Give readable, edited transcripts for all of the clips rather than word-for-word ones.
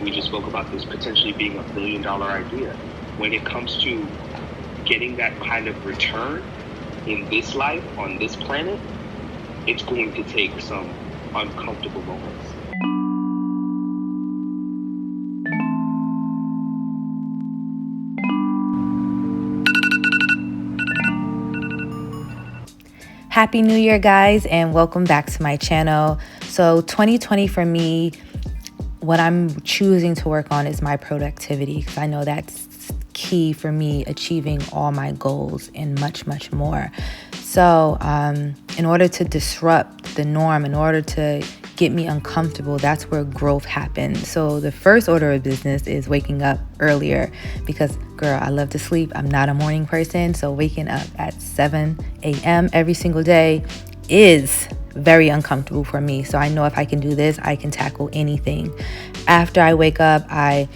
We just spoke about this potentially being $1 billion idea. When it comes to getting that kind of return in this life, on this planet, it's going to take some uncomfortable moments. Happy New Year, guys, and welcome back to my channel. So 2020 for me, what I'm choosing to work on is my productivity, because I know that's key for me achieving all my goals and much, much more. So in order to disrupt the norm, in order to get me uncomfortable, that's where growth happens. So the first order of business is waking up earlier, because girl, I love to sleep. I'm not a morning person. So waking up at 7 a.m. every single day is very uncomfortable for me. So I know if I can do this, I can tackle anything. After I wake up, I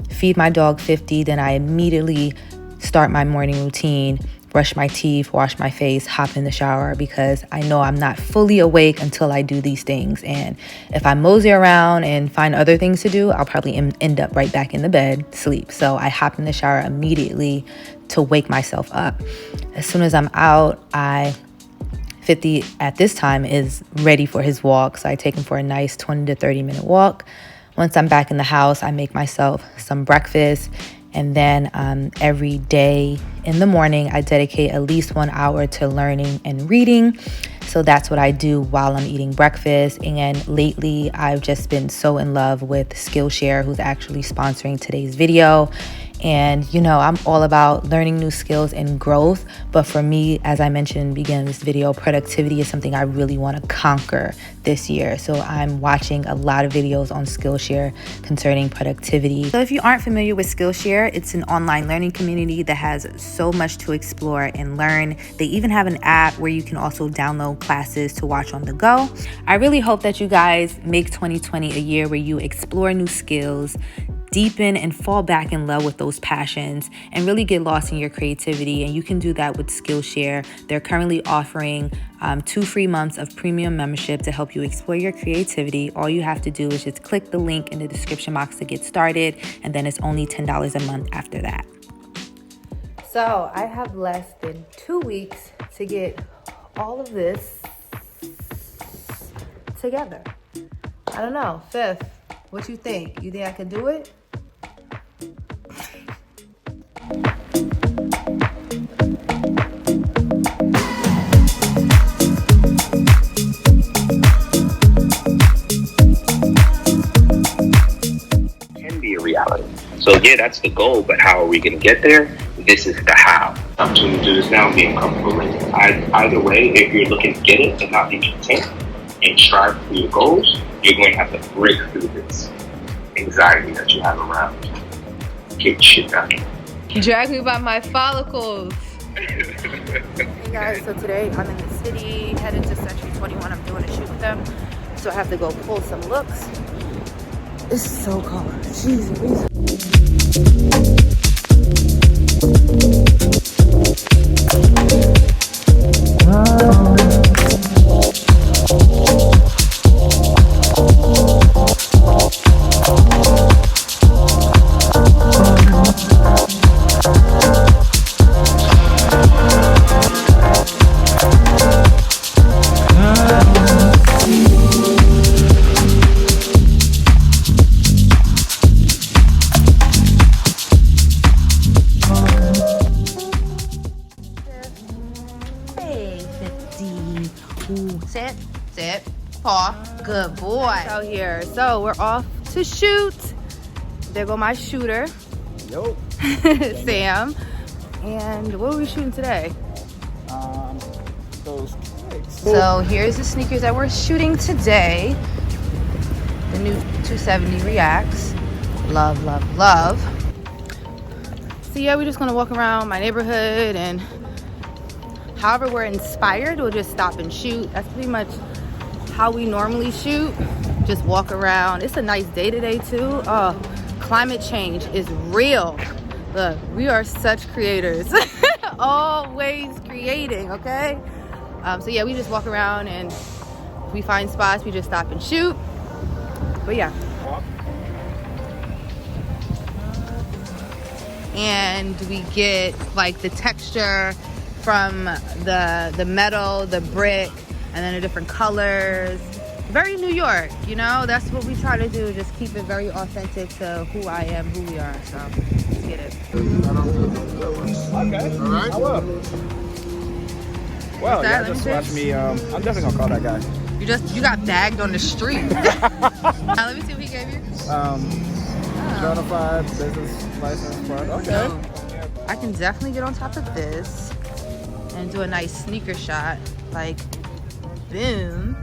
feed my dog 50, then I immediately start my morning routine, brush my teeth, wash my face, hop in the shower, because I know I'm not fully awake until I do these things. And if I mosey around and find other things to do, I'll probably end up right back in the bed, sleep. So I hop in the shower immediately to wake myself up. As soon as I'm out, 50 at this time is ready for his walk. So I take him for a nice 20 to 30 minute walk. Once I'm back in the house, I make myself some breakfast. And then every day in the morning, I dedicate at least 1 hour to learning and reading. So that's what I do while I'm eating breakfast. And lately, I've just been so in love with Skillshare, who's actually sponsoring today's video. And, you know, I'm all about learning new skills and growth. But for me, as I mentioned in the beginning of this video, productivity is something I really want to conquer this year. So I'm watching a lot of videos on Skillshare concerning productivity. So if you aren't familiar with Skillshare, it's an online learning community that has so much to explore and learn. They even have an app where you can also download classes to watch on the go. I really hope that you guys make 2020 a year where you explore new skills, deepen and fall back in love with those passions, and really get lost in your creativity. And you can do that with Skillshare. They're currently offering 2 free months of premium membership to help you explore your creativity. All you have to do is just click the link in the description box to get started, and then it's only $10 a month after that. So I have less than 2 weeks to get all of this together. I don't know, Fifth, what you think? You think I can do it? Reality. So yeah, that's the goal, but how are we going to get there? This is the how. Opportunity to do this now and being comfortable with it. Either way, if you're looking to get it and not be content and strive for your goals, you're going to have to break through this anxiety that you have around getting shit done. Drag me by my follicles. Hey guys, so today I'm in the city, headed to Century 21. I'm doing a shoot with them, so I have to go pull some looks. It's so cold. Jesus. Sit, paw, good boy. Out here, so we're off to shoot. There go my shooter. Yo. Sam. And what are we shooting today? Those kids. So here's the sneakers that we're shooting today. The new 270 Reacts. Love, love, love. So yeah, we're just gonna walk around my neighborhood, and however we're inspired, we'll just stop and shoot. That's pretty much how we normally shoot. Just walk around. It's a nice day today too. Oh, climate change is real. Look, we are such creators. Always creating, okay? So yeah, we just walk around, and if we find spots, we just stop and shoot. But yeah. and we get like the texture from the metal, the brick, and then the different colors. Very New York, you know? That's what we try to do, just keep it very authentic to who I am, who we are. So let's get it. Okay. All right. I will. Well, yeah, just watch me. I'm definitely gonna call that guy. You got bagged on the street. Let me see what he gave you. Certified business license card. Okay. So, I can definitely get on top of this and do a nice sneaker shot. Like, boom.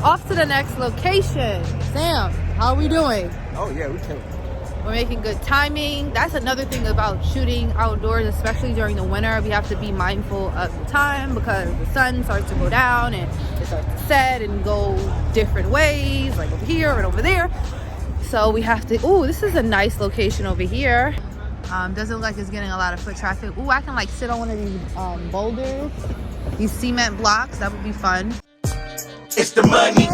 Off to the next location. Sam, how are we doing? Oh yeah, we can. We're making good timing. That's another thing about shooting outdoors, especially during the winter. We have to be mindful of the time because the sun starts to go down and it starts to set and go different ways, like over here and over there. So we have to, ooh, this is a nice location over here. Doesn't look like it's getting a lot of foot traffic. Ooh, I can like sit on one of these boulders, these cement blocks. That would be fun. It's the money.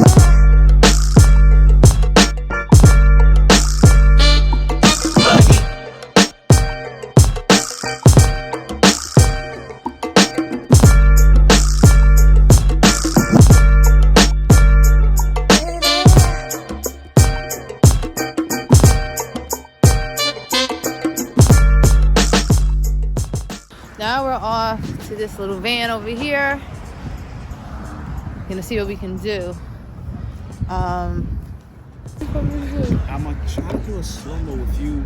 Now we're off to this little van over here. Gonna see what we can do. I'm gonna try to do a slow-mo with you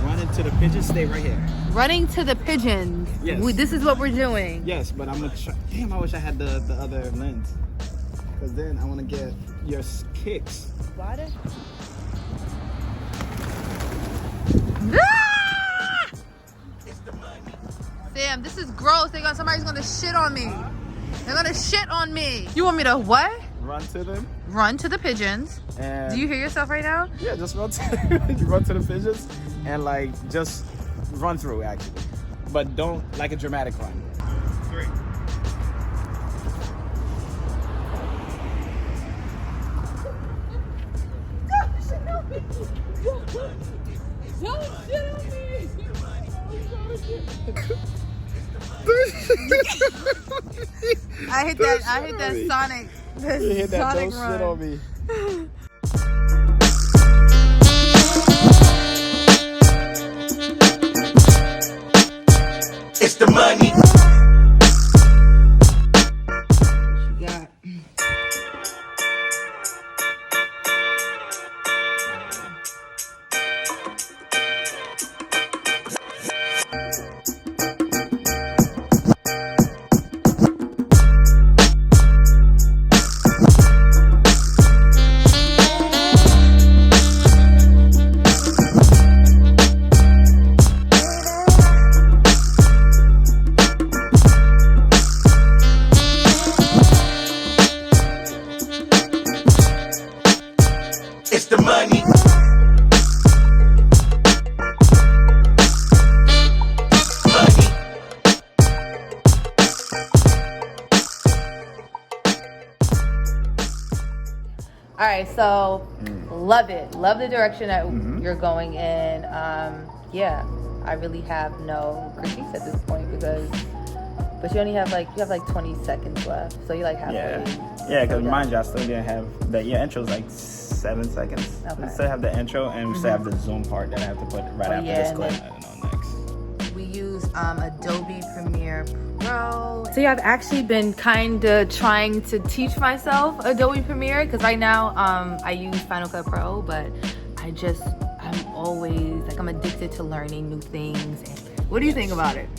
running to the pigeons. Stay right here. Running to the pigeons. Yes. This is what we're doing. Yes, but I'm gonna try. Damn, I wish I had the other lens. Because then I want to get your kicks. Water? Sam, this is gross. Somebody's gonna shit on me. They're gonna shit on me. You want me to what? Run to them. Run to the pigeons. And do you hear yourself right now? Yeah, just run to run to the pigeons and like just run through actually, but don't like a dramatic run. 3. Don't shit on me. Don't shit on me. I hit that Sonic. You hit that Sonic don't run. shit on me. It's the money. What you got? It's the money. All right, so love it. Love the direction that you're going in. Yeah, I really have no critiques at this point but you only have like 20 seconds left, so you're like halfway. Yeah, because mind you, I still didn't have the intro is like 7 seconds. Okay. We still have the intro and we still have the zoom part that I have to put right after this clip. I don't know next. We use Adobe Premiere Pro So yeah, I've actually been kind of trying to teach myself Adobe Premiere because right now I use Final Cut Pro, but I'm always like, I'm addicted to learning new things. What do you think about it?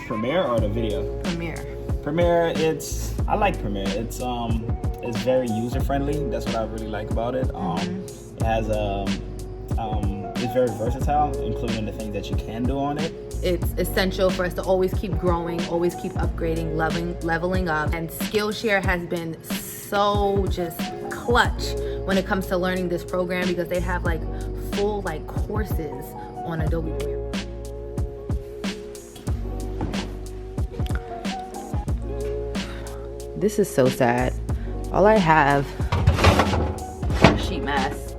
Premiere or the video? Premiere. Premiere, I like Premiere. It's very user friendly. That's what I really like about it. It has it's very versatile, including the things that you can do on it. It's essential for us to always keep growing, always keep upgrading, leveling up. And Skillshare has been so just clutch when it comes to learning this program because they have like full like courses on Adobe Premiere. This is so sad. All I have is a sheet mask.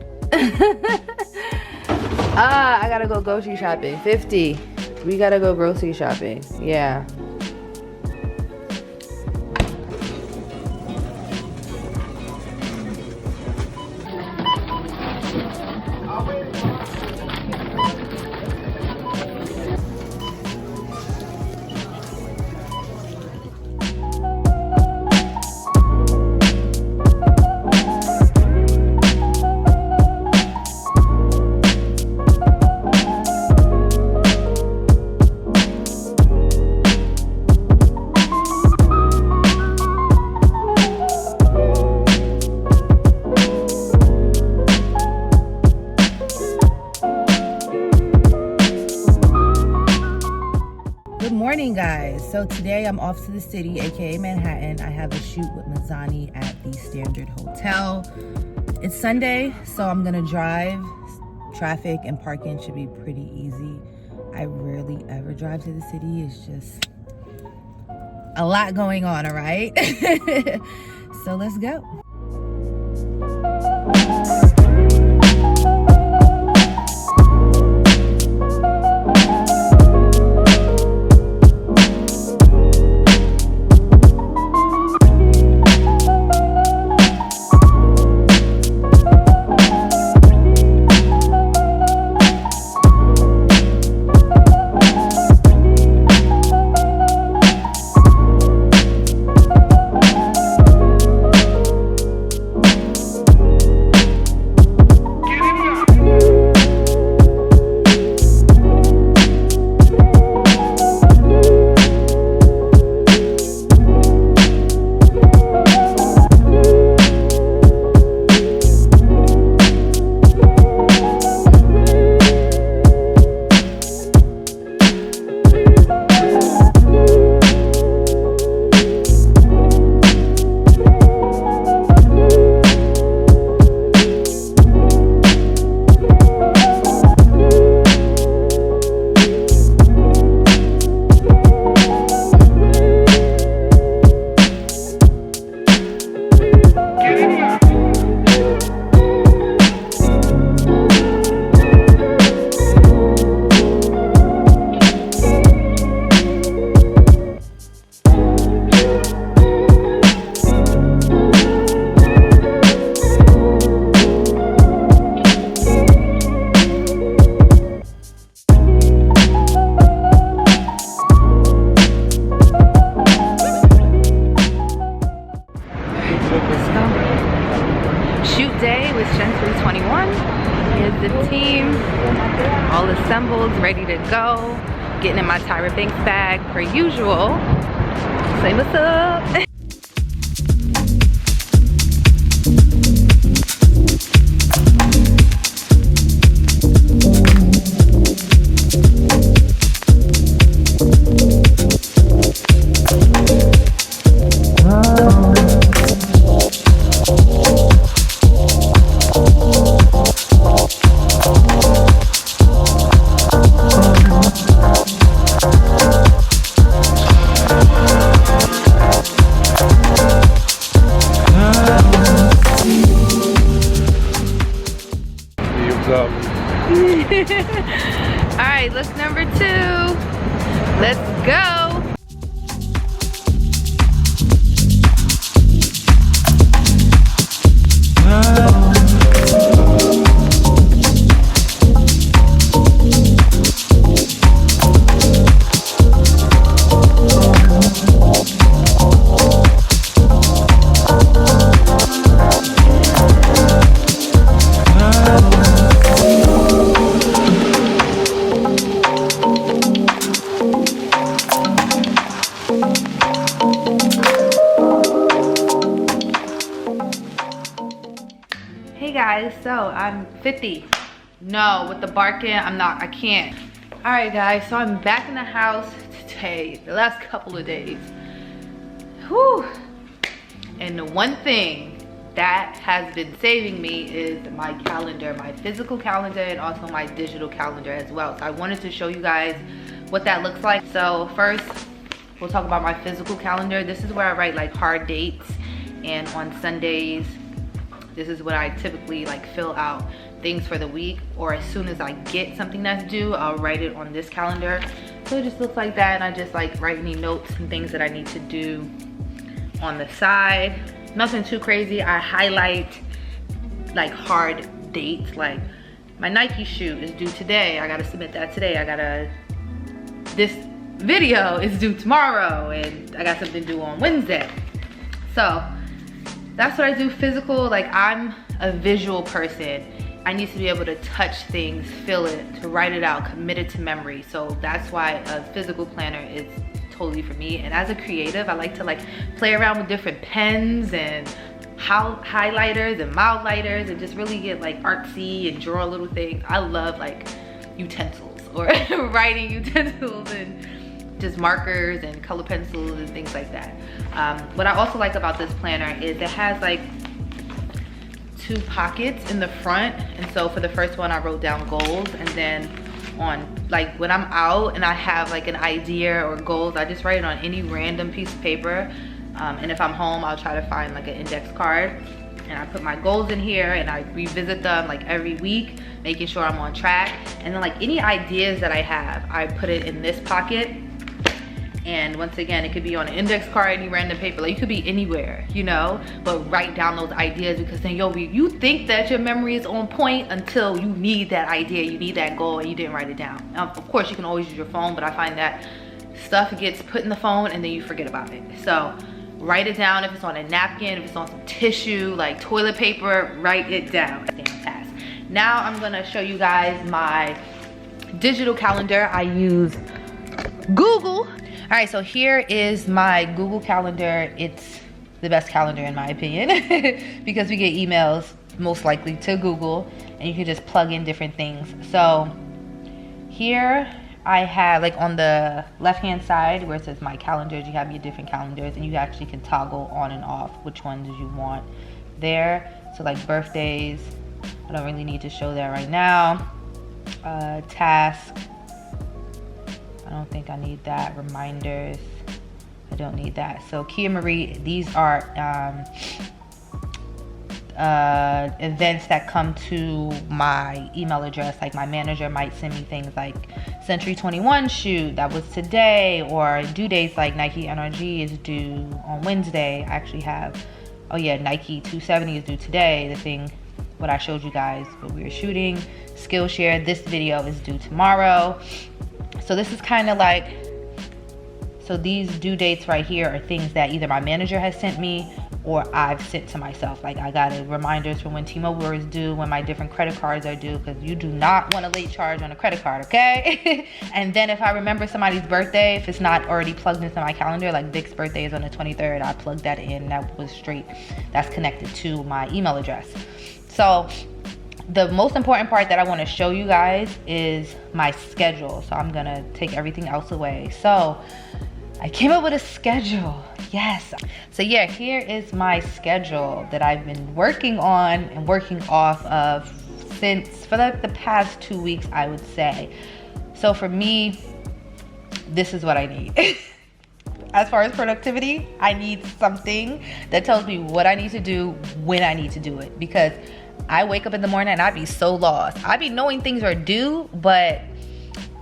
I gotta go grocery shopping. 50. We gotta go grocery shopping. Yeah. Guys, so today I'm off to the city, aka Manhattan. I have a shoot with Mazani at the Standard Hotel. It's Sunday, so I'm gonna drive. Traffic and parking should be pretty easy. I rarely ever drive to the city. It's just a lot going on, all right? So let's go. All assembled, ready to go. Getting in my Tyra Banks bag per usual. Say what's up. Hey guys, so I'm 50. No, with the barking, I can't. All right guys, so I'm back in the house today, the last couple of days. Whew. And the one thing that has been saving me is my calendar, my physical calendar, and also my digital calendar as well. So I wanted to show you guys what that looks like. So first, we'll talk about my physical calendar. This is where I write like hard dates, and on Sundays, this is what I typically like fill out things for the week, or as soon as I get something that's due, I'll write it on this calendar. So it just looks like that, and I just like write any notes and things that I need to do on the side. Nothing too crazy. I highlight like hard dates, like my Nike shoe is due today. I gotta submit that today. This video is due tomorrow, and I got something due on Wednesday. So that's what I do physical. Like, I'm a visual person. I need to be able to touch things, feel it, to write it out, commit it to memory. So that's why a physical planner is totally for me. And as a creative, I like to like play around with different pens and highlighters and mild lighters and just really get like artsy and draw little things. I love like utensils or writing utensils and just markers and color pencils and things like that. What I also like about this planner is it has like 2 pockets in the front, and so for the first one I wrote down goals, and then on like when I'm out and I have like an idea or goals, I just write it on any random piece of paper, and if I'm home I'll try to find like an index card, and I put my goals in here and I revisit them like every week, making sure I'm on track. And then like any ideas that I have, I put it in this pocket. And once again, it could be on an index card, any random paper, like you could be anywhere, you know, but write down those ideas, because then you think that your memory is on point until you need that idea, you need that goal, and you didn't write it down. Of course, you can always use your phone, but I find that stuff gets put in the phone and then you forget about it. So write it down. If it's on a napkin, if it's on some tissue, like toilet paper, write it down. Fast. Now I'm gonna show you guys my digital calendar. I use Google. All right, so here is my Google Calendar. It's the best calendar in my opinion because we get emails most likely to Google, and you can just plug in different things. So here I have, like on the left-hand side where it says my calendars, you have your different calendars, and you actually can toggle on and off which ones you want there. So like birthdays, I don't really need to show that right now. Task, I don't think I need that. Reminders, I don't need that. So Kia Marie, these are events that come to my email address. Like my manager might send me things like Century 21 shoot that was today, or due dates like Nike NRG is due on Wednesday. I actually have, oh yeah, Nike 270 is due today. The thing, what I showed you guys, what we were shooting. Skillshare, this video is due tomorrow. So this is kind of like, so these due dates right here are things that either my manager has sent me or I've sent to myself. Like I got reminders from when T-Mobile is due, when my different credit cards are due, because you do not want a late charge on a credit card, okay? And then if I remember somebody's birthday, if it's not already plugged into my calendar, like Vic's birthday is on the 23rd, I plugged that in. That was straight, that's connected to my email address. So the most important part that I want to show you guys is my schedule. So I'm gonna take everything else away. So I came up with a schedule, yes. So yeah, here is my schedule that I've been working on and working off of for like the past 2 weeks, I would say. So for me, this is what I need. As far as productivity, I need something that tells me what I need to do, when I need to do it. Because I wake up in the morning and I'd be so lost. I'd be knowing things are due, but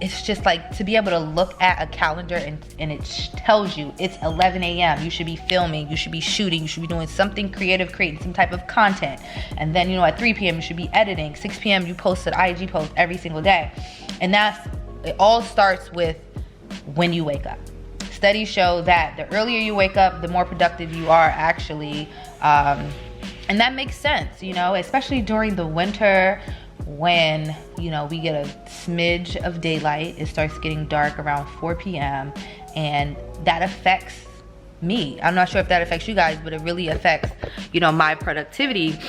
it's just like to be able to look at a calendar and it tells you it's 11 a.m. You should be filming, you should be shooting, you should be doing something creative, creating some type of content. And then, you know, at 3 p.m. you should be editing. 6 p.m. you post an IG post every single day. And it all starts with when you wake up. Studies show that the earlier you wake up, the more productive you are actually. And that makes sense, you know, especially during the winter when, you know, we get a smidge of daylight. It starts getting dark around 4 p.m. and that affects me. I'm not sure if that affects you guys, but it really affects, you know, my productivity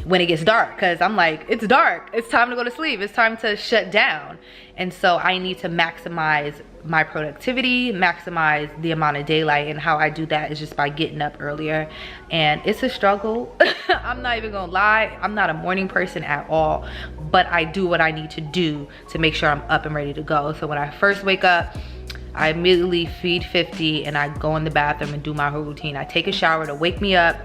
when it gets dark, because I'm like, it's dark, it's time to go to sleep, it's time to shut down. And so I need to maximize my productivity, maximize the amount of daylight, and how I do that is just by getting up earlier. And it's a struggle. I'm not even gonna lie, I'm not a morning person at all, but I do what I need to do to make sure I'm up and ready to go. So when I first wake up, I immediately feed 50 and I go in the bathroom and do my whole routine. I take a shower to wake me up,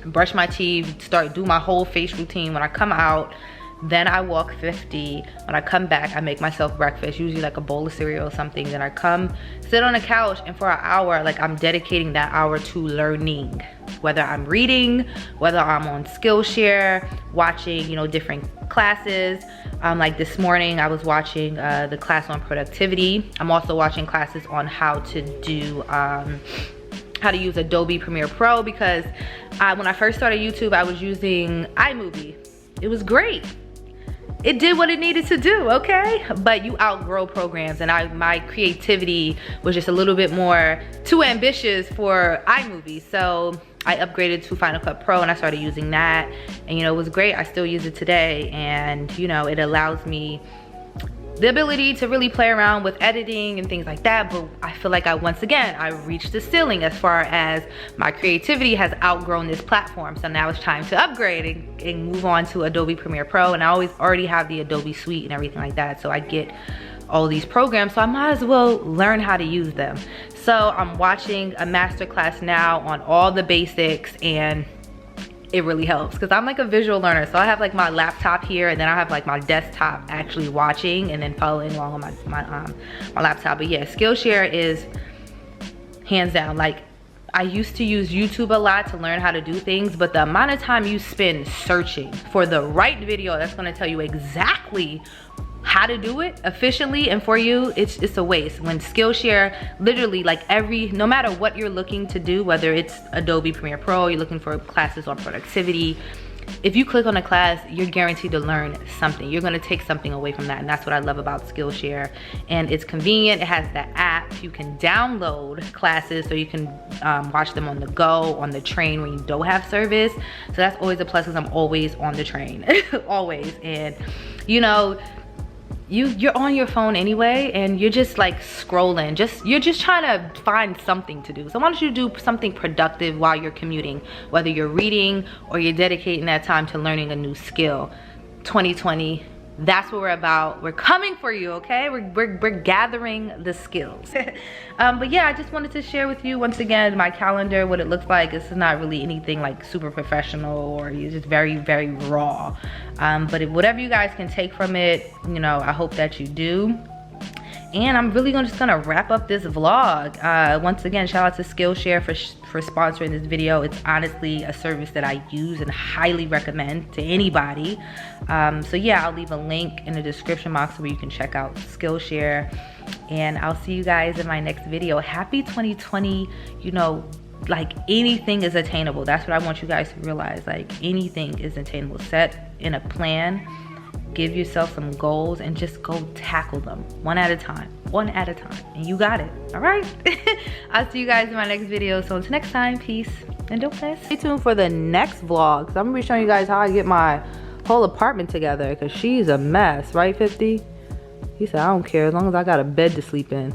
brush my teeth, do my whole face routine. When I come out, then I walk 50. When I come back, I make myself breakfast, usually like a bowl of cereal or something. Then I come sit on the couch, and for an hour, like, I'm dedicating that hour to learning. Whether I'm reading, whether I'm on Skillshare, watching, you know, different classes. Like this morning, I was watching the class on productivity. I'm also watching classes on how to do how to use Adobe Premiere Pro, because when I first started YouTube, I was using iMovie. It was great. It did what it needed to do, okay? But you outgrow programs, and my creativity was just a little bit more too ambitious for iMovie. So I upgraded to Final Cut Pro and I started using that. And you know, it was great. I still use it today. And you know, it allows me the ability to really play around with editing and things like that. But I feel like once again, I reached the ceiling as far as my creativity has outgrown this platform. So now it's time to upgrade and move on to Adobe Premiere Pro. And I already have the Adobe suite and everything like that. So I get all these programs, so I might as well learn how to use them. So I'm watching a masterclass now on all the basics, and it really helps because I'm like a visual learner. So I have like my laptop here, and then I have like my desktop actually watching and then following along on my laptop. But yeah, Skillshare is hands down. Like, I used to use YouTube a lot to learn how to do things, but the amount of time you spend searching for the right video that's going to tell you exactly how to do it efficiently and for you, it's a waste. When Skillshare, literally, like, no matter what you're looking to do, whether it's Adobe Premiere Pro, you're looking for classes on productivity, if you click on a class, you're guaranteed to learn something. You're gonna take something away from that, and that's what I love about Skillshare. And it's convenient. It has the app. You can download classes so you can watch them on the go, on the train when you don't have service. So that's always a plus, because I'm always on the train, always. And you know, you're on your phone anyway, and you're just like scrolling, you're just trying to find something to do. So why don't you do something productive while you're commuting, whether you're reading or you're dedicating that time to learning a new skill. 2020, that's what we're about. We're coming for you, okay? We're gathering the skills. But yeah, I just wanted to share with you once again my calendar, what it looks like. This is not really anything like super professional, or it's just very, very raw. But whatever you guys can take from it, you know, I hope that you do. And I'm really just gonna wrap up this vlog. Once again, shout out to Skillshare for sponsoring this video. It's honestly a service that I use and highly recommend to anybody. So yeah, I'll leave a link in the description box where you can check out Skillshare. And I'll see you guys in my next video. Happy 2020. You know, like, anything is attainable. That's what I want you guys to realize. Like, anything is attainable. Set in a plan. Give yourself some goals and just go tackle them one at a time, and you got it. All right. I'll see you guys in my next video. So until next time, peace, and don't forget, stay tuned for the next vlog. So I'm gonna be showing you guys how I get my whole apartment together, because she's a mess, right, 50? He said, I don't care as long as I got a bed to sleep in.